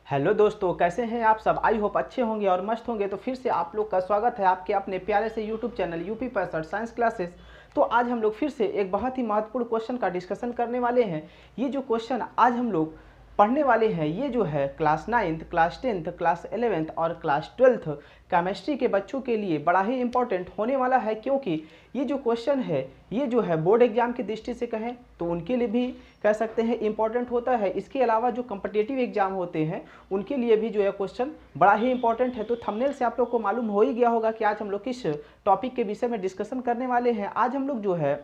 Hello दोस्तों, कैसे हैं आप सब। आई होप अच्छे होंगे और मस्त होंगे। तो फिर से आप लोग का स्वागत है आपके अपने प्यारे से YouTube channel UP 65 science classes. तो आज हम लोग फिर से एक बहुत ही महत्वपूर्ण क्वेश्चन का डिस्कशन करने वाले हैं। ये जो क्वेश्चन आज हम लोग पढ़ने वाले हैं ये जो है class 9th, class 10th, class 11th और क्लास 12th केमिस्ट्री के बच्चों के लिए बड़ा ही इंपॉर्टेंट होने वाला है, क्योंकि ये जो क्वेश्चन है ये जो है बोर्ड एग्जाम की दृष्टि से कहें तो उनके लिए भी कह सकते हैं इंपॉर्टेंट होता है। इसके अलावा जो कम्पिटिटिव एग्जाम होते हैं उनके लिए भी जो है क्वेश्चन बड़ा ही इंपॉर्टेंट है। तो थंबनेल से आप लोग को मालूम हो ही गया होगा कि आज हम लोग किस टॉपिक के विषय में डिस्कशन करने वाले हैं। आज हम लोग जो है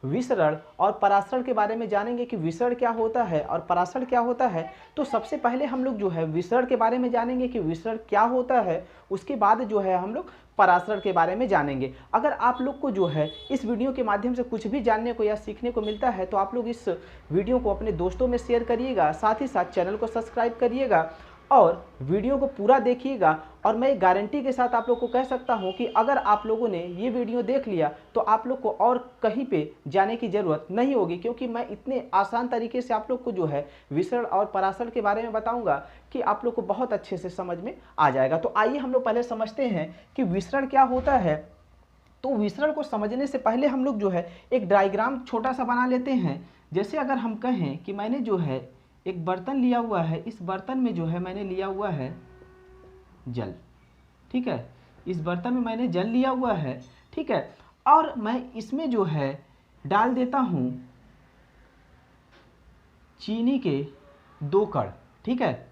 विसरण और परासरण के बारे में जानेंगे कि विसरण क्या होता है और परासरण क्या होता है। तो सबसे पहले हम लोग जो है विसरण के बारे में जानेंगे कि विसरण क्या होता है, उसके बाद जो है हम लोग परासरण के बारे में जानेंगे। अगर आप लोग को जो है इस वीडियो के माध्यम से कुछ भी जानने को या सीखने को मिलता है तो आप लोग इस वीडियो को अपने दोस्तों में शेयर करिएगा, साथ ही साथ चैनल को सब्सक्राइब करिएगा और वीडियो को पूरा देखिएगा। और मैं गारंटी के साथ आप लोग को कह सकता हूं कि अगर आप लोगों ने ये वीडियो देख लिया तो आप लोग को और कहीं पे जाने की ज़रूरत नहीं होगी, क्योंकि मैं इतने आसान तरीके से आप लोग को जो है विसरण और परासरण के बारे में बताऊंगा कि आप लोग को बहुत अच्छे से समझ में आ जाएगा। तो आइए हम लोग पहले समझते हैं कि विसरण क्या होता है। तो विसरण को समझने से पहले हम लोग जो है एक डायग्राम छोटा सा बना लेते हैं। जैसे अगर हम कहें कि मैंने जो है एक बर्तन लिया हुआ है, इस बर्तन में जो है मैंने लिया हुआ है जल, ठीक है। इस बर्तन में मैंने जल लिया हुआ है, ठीक है। और मैं इसमें जो है डाल देता हूँ चीनी के 2 कण, ठीक है,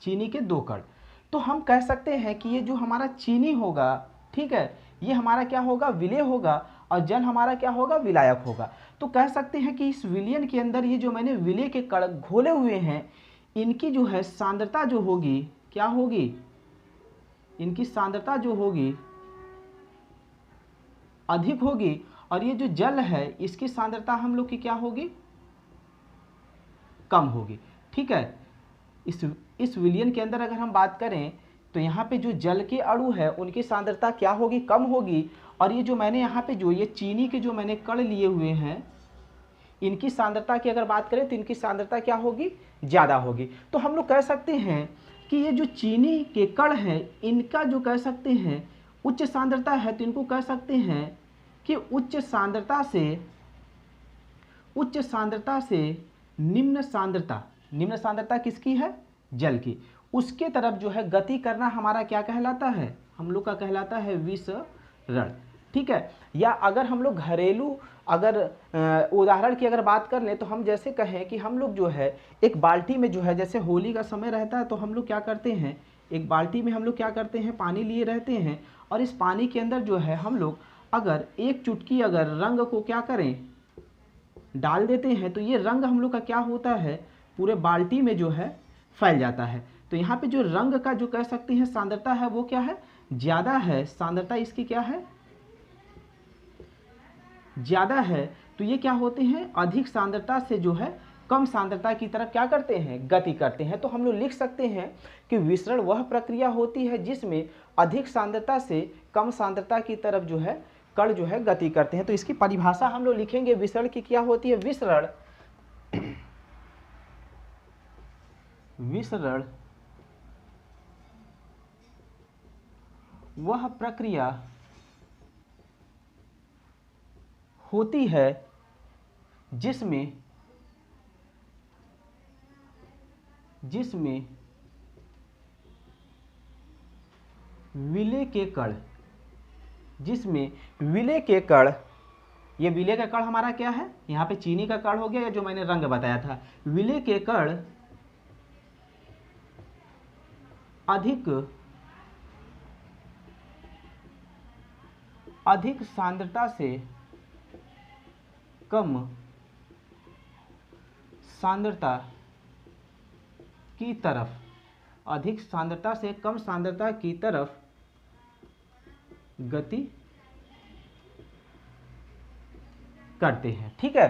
चीनी के 2 कण। तो हम कह सकते हैं कि ये जो हमारा चीनी होगा, ठीक है, ये हमारा क्या होगा, विलेय होगा और जल हमारा क्या होगा, विलायक होगा। तो कह सकते हैं कि इस विलयन के अंदर ये जो मैंने विलेय के कण घोले हुए हैं इनकी जो है सांद्रता जो होगी क्या होगी, इनकी सांद्रता जो होगी अधिक होगी और ये जो जल है इसकी सांद्रता हम लोग की क्या होगी, कम होगी, ठीक है। इस विलयन के अंदर अगर हम बात करें तो यहाँ पे जो जल के अणु है उनकी सांद्रता क्या होगी, कम होगी। और ये जो मैंने यहाँ पे जो ये चीनी के जो मैंने कण लिए हुए हैं इनकी सांद्रता की अगर बात करें तो इनकी सांद्रता क्या होगी, ज़्यादा होगी। तो हम लोग कह सकते हैं कि ये जो चीनी के कण हैं इनका जो कह सकते हैं उच्च सांद्रता है, तो इनको कह सकते हैं कि उच्च सांद्रता से निम्न सांद्रता किसकी है, जल की, उसके तरफ जो है गति करना हमारा क्या कहलाता है, हम लोग का कहलाता है विसरण, ठीक है। या अगर हम लोग घरेलू अगर उदाहरण की अगर बात कर लें तो हम जैसे कहें कि हम लोग जो है एक बाल्टी में जो है, जैसे होली का समय रहता है तो हम लोग क्या करते हैं, एक बाल्टी में हम लोग क्या करते हैं, पानी लिए रहते हैं और इस पानी के अंदर जो है हम लोग अगर एक चुटकी अगर रंग को क्या करें, डाल देते हैं तो ये रंग हम लोग का क्या होता है, पूरे बाल्टी में जो है फैल जाता है। तो यहाँ पे जो रंग का जो कह सकते हैं सांद्रता है वो क्या है, ज़्यादा है, सांद्रता इसकी क्या है, ज़्यादा है। तो ये क्या होते हैं, अधिक सांद्रता से जो है कम सांद्रता की तरफ क्या करते हैं, गति करते हैं। तो हम लोग लिख सकते हैं कि विसरण वह प्रक्रिया होती है जिसमें अधिक सांद्रता से कम सांद्रता की तरफ जो है कण जो है गति करते हैं। तो इसकी परिभाषा हम लोग लिखेंगे विसरण की क्या होती है, विसरण वह प्रक्रिया होती है जिसमें विलेय के कण, ये विलेय का कण हमारा क्या है, यहाँ पे चीनी का कण हो गया या जो मैंने रंग बताया था, विलेय के कण अधिक सांद्रता से कम सांद्रता की तरफ, अधिक सांद्रता से कम सांद्रता की तरफ गति करते हैं, ठीक है।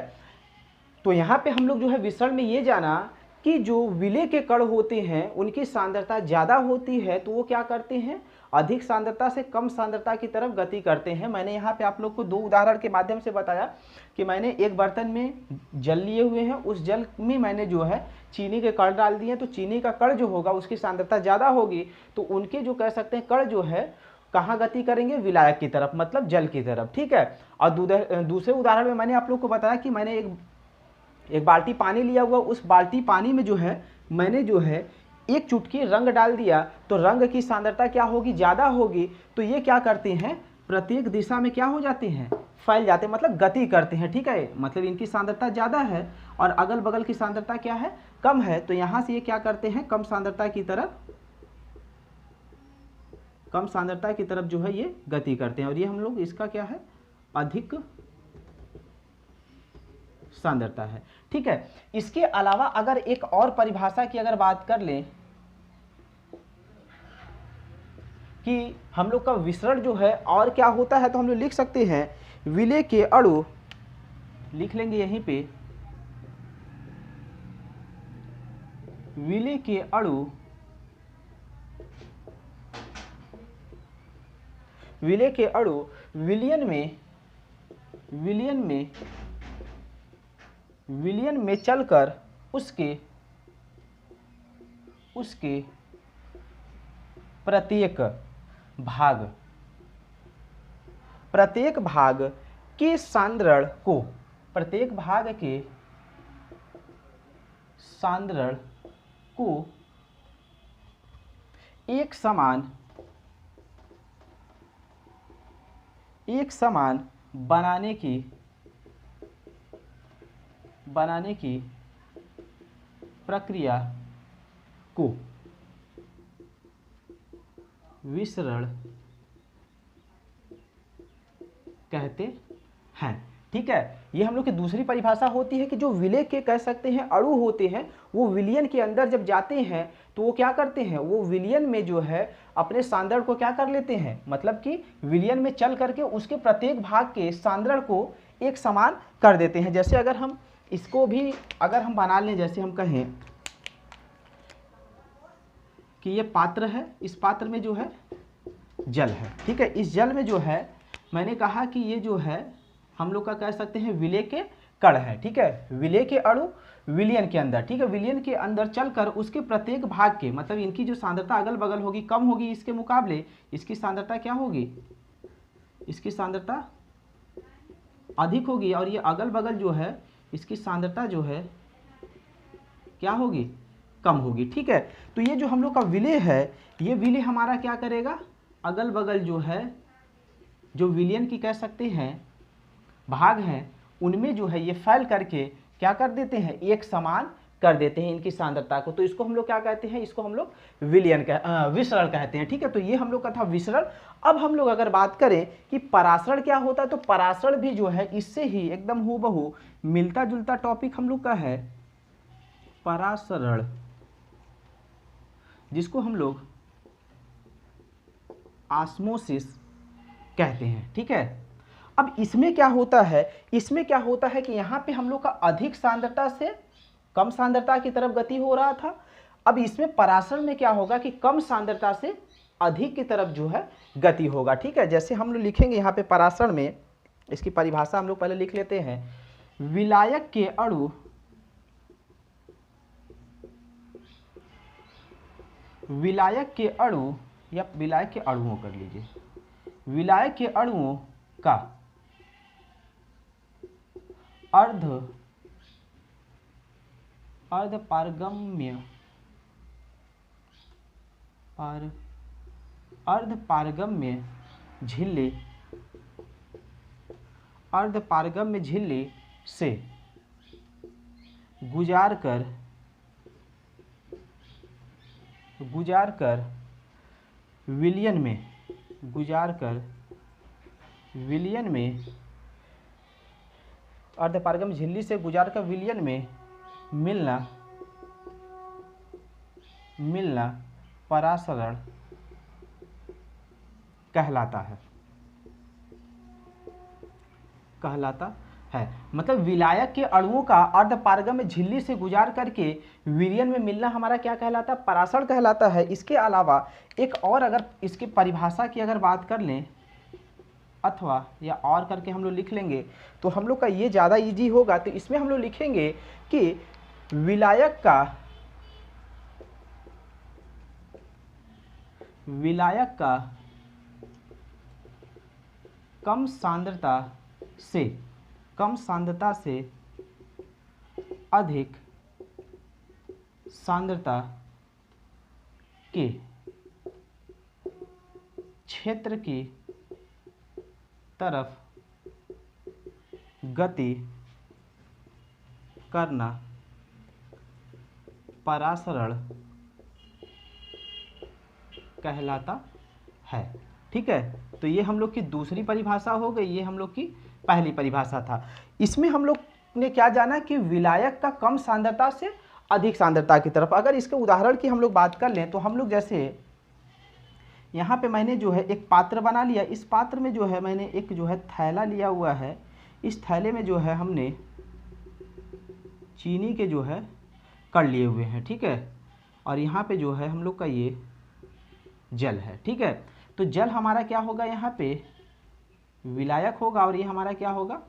तो यहाँ पे हम लोग जो है विसरण में ये जाना कि जो विलेय के कण होते हैं उनकी सांद्रता ज़्यादा होती है तो वो क्या करते हैं, अधिक सांद्रता से कम सांद्रता की तरफ गति करते हैं। मैंने यहाँ पे आप लोग को 2 उदाहरण के माध्यम से बताया कि मैंने एक बर्तन में जल लिए हुए हैं, उस जल में मैंने जो है चीनी के कण डाल दिए, तो चीनी का कण जो होगा उसकी सांद्रता ज़्यादा होगी, तो उनके जो कह सकते हैं कण जो है कहाँ गति करेंगे, विलायक की तरफ, मतलब जल की तरफ, ठीक है। और दूसरे उदाहरण में मैंने आप लोग को बताया कि मैंने एक बाल्टी पानी लिया हुआ, उस बाल्टी पानी में जो है मैंने जो है एक चुटकी रंग डाल दिया, तो रंग की सांद्रता क्या होगी, ज़्यादा होगी। तो ये क्या करते हैं, प्रत्येक दिशा में क्या हो जाते हैं, फैल जाते हैं, मतलब गति करते हैं, ठीक है। मतलब इनकी सांद्रता ज़्यादा है और अगल बगल की सांद्रता क्या है, कम है, तो यहाँ से ये क्या करते हैं, कम सांद्रता की तरफ जो है ये गति करते हैं, और ये हम लोग इसका क्या है, अधिक सांद्रता है, ठीक है। इसके अलावा अगर एक और परिभाषा की अगर बात कर लें कि हम लोग का विसरण जो है और क्या होता है, तो हम लोग लिख सकते हैं विलेय के अणु, लिख लेंगे यहीं पे, विलेय के अणु विलयन में चलकर उसके प्रत्येक भाग के सांद्रण को एक समान बनाने की प्रक्रिया को विसरण कहते हैं, ठीक है। ये हम लोग की दूसरी परिभाषा होती है कि जो विलेय के कह सकते हैं अणु होते हैं, वो विलयन के अंदर जब जाते हैं तो वो क्या करते हैं, वो विलयन में जो है अपने सांद्रण को क्या कर लेते हैं, मतलब कि विलयन में चल करके उसके प्रत्येक भाग के सांद्रण को एक समान कर देते हैं। जैसे अगर हम इसको भी अगर हम बना लें, जैसे हम कहें कि ये पात्र है, इस पात्र में जो है जल है, ठीक है। इस जल में जो है मैंने कहा कि ये जो है हम लोग का कह सकते हैं विलेय के कण है, ठीक है। विलेय के अणु विलयन के अंदर, ठीक है, विलयन के अंदर चलकर उसके प्रत्येक भाग के, मतलब इनकी जो सांद्रता अगल बगल होगी कम होगी, इसके मुकाबले इसकी सांद्रता क्या होगी, इसकी सांद्रता अधिक होगी, और ये अगल बगल जो है इसकी सांद्रता जो है क्या होगी, कम होगी, ठीक है। तो ये जो हम लोग का विलेय है, ये विलेय हमारा क्या करेगा, अगल बगल जो है जो विलयन की कह सकते हैं भाग हैं, उनमें जो है ये फैल करके क्या कर देते हैं, एक समान कर देते हैं इनकी सांद्रता को। तो इसको हम लोग क्या कहते हैं, इसको हम लोग विसरण कहते हैं, ठीक है। तो ये हम लोग का था विसरण। अब हम लोग अगर बात करें कि परासरण क्या होता है, तो परासरण भी जो है इससे ही एकदम हूबहू मिलता जुलता टॉपिक हम लोग का है परासरण, जिसको हम लोग ऑस्मोसिस कहते हैं, ठीक है। अब इसमें क्या होता है, कि यहाँ पे हम लोग का अधिक सांद्रता से कम सांद्रता की तरफ गति हो रहा था। अब इसमें परासरण में क्या होगा कि कम सांद्रता से अधिक की तरफ जो है गति होगा, ठीक है। जैसे हम लोग लिखेंगे यहाँ पे परासरण में, इसकी परिभाषा हम लोग पहले लिख लेते हैं, विलायक के अणु या विलायक के अणुओं कर लीजिए, विलायक के अणुओं का अर्धपारगम्य झिल्ली से गुजार कर विलयन में अर्धपारगम्य झिल्ली से गुजार कर विलयन में मिलना परासरण कहलाता है। मतलब विलायक के अणुओं का अर्धपारगम्य झिल्ली से गुजार करके विलयन में मिलना हमारा क्या कहलाता है? परासरण कहलाता है। इसके अलावा एक और अगर इसकी परिभाषा की अगर बात कर लें अथवा या और करके हम लोग लिख लेंगे तो हम लोग का ये ज़्यादा इजी होगा। तो इसमें हम लोग लिखेंगे कि विलायक का कम सांद्रता से अधिक सांद्रता के क्षेत्र की तरफ गति करना परासरण कहलाता है। ठीक है, तो ये हम लोग की दूसरी परिभाषा हो गई, ये हम लोग की पहली परिभाषा था। इसमें हम लोग ने क्या जाना कि विलायक का कम सांद्रता से अधिक सांद्रता की तरफ। अगर इसके उदाहरण की हम लोग बात कर लें तो हम लोग जैसे यहाँ पे मैंने जो है एक पात्र बना लिया, इस पात्र में जो है मैंने एक जो है थैला लिया हुआ है, इस थैले में जो है हमने चीनी के जो है कण लिए हुए हैं। ठीक है, और यहाँ पे जो है हम लोग का ये जल है। ठीक है, तो जल हमारा क्या होगा? यहाँ पे विलायक होगा और ये हमारा क्या होगा?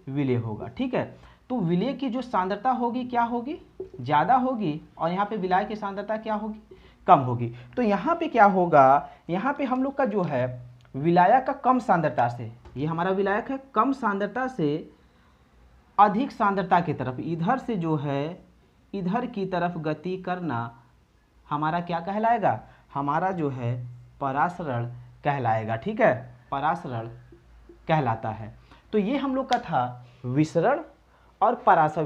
विलेय होगा। ठीक है, तो विलेय की जो सांद्रता होगी क्या होगी? ज़्यादा होगी, और यहाँ पे विलायक की सांद्रता क्या होगी? कम होगी। तो यहाँ पे क्या होगा? यहाँ पे हम लोग का जो है विलायक का कम सांद्रता से, ये हमारा विलायक है, कम सांद्रता से अधिक सांद्रता की तरफ, इधर से जो है इधर की तरफ गति करना हमारा क्या कहलाएगा? हमारा जो है परासरण कहलाएगा। ठीक है, परासरण कहलाता है। तो ये हम लोग का था विसरण और परासरण।